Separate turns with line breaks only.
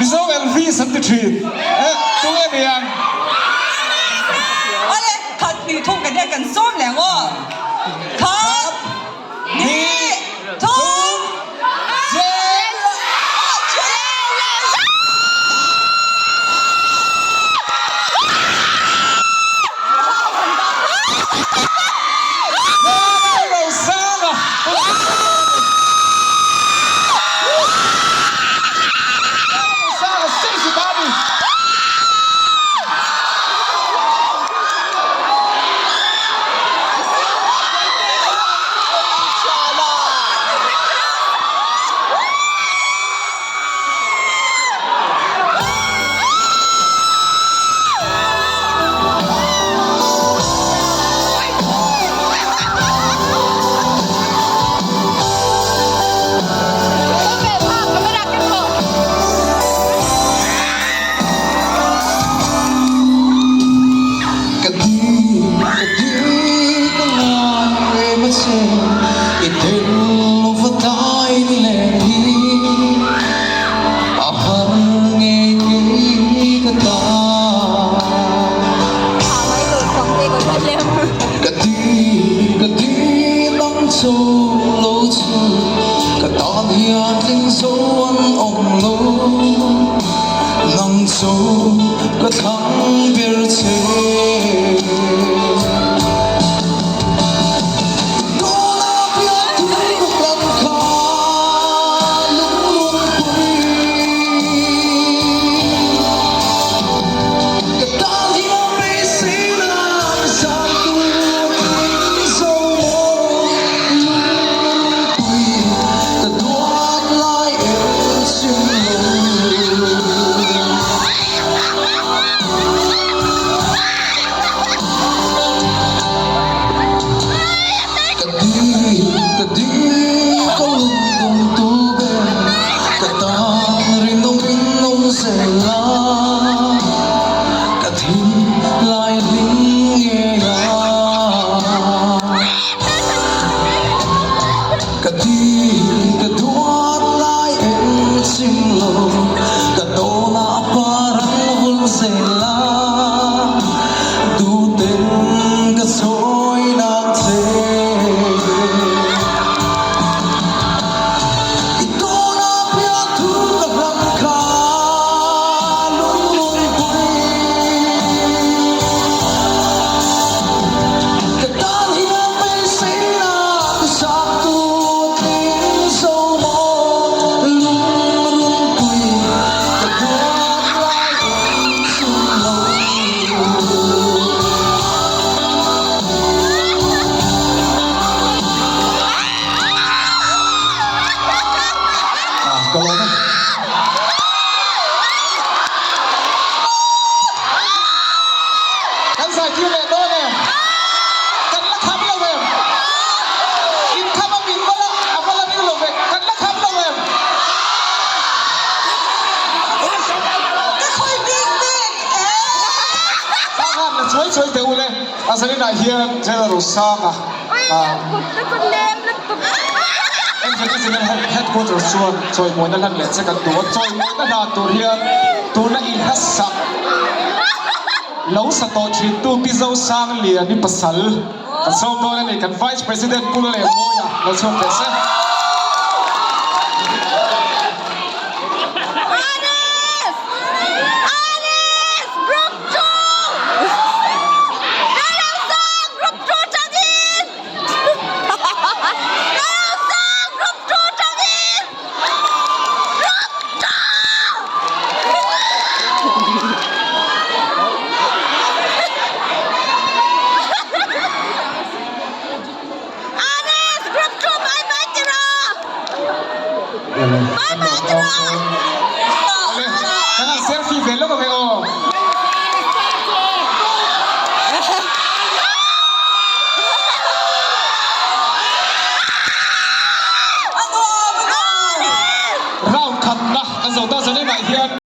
Bizo LV 73ตัวเมียง
อะไรขัดตีทุ่งกันได้กันส้มแล้วก็ครับดีทุ่งเจนเราสร้างอ่ะ
ก็ทั้งเบลเทก็ลงกันใส่ที่เล็กด้วยเนี่ยกันละคำเราเองอินคำบินก็ละเอาก็ละนี่ก็ลงเองกันละคำเราเอง
ก็ค่อยดิ้ง
ข้างๆมันช่วยเดี๋ยวเลยอาศัยนายเฮียเจอรู้สร้างอ่ะเอ็นจะนี่จะเป็นเฮดโค้ชส่วนช่วยมวยนั่นแหละจะกันตัวช่วยมวยนั่นหาตัวเฮียตัวนั่นอินฮัสซักแล้วสตอชินตัวพิจารณาเลียนี่ภาษากันส่งตัวนั่นเองกัน Vice President พูดเลยโมยเราส่งเสร็จKarena selfie belok ke VO. Round cut lah, kan sau ta sẽ đến đại hiện.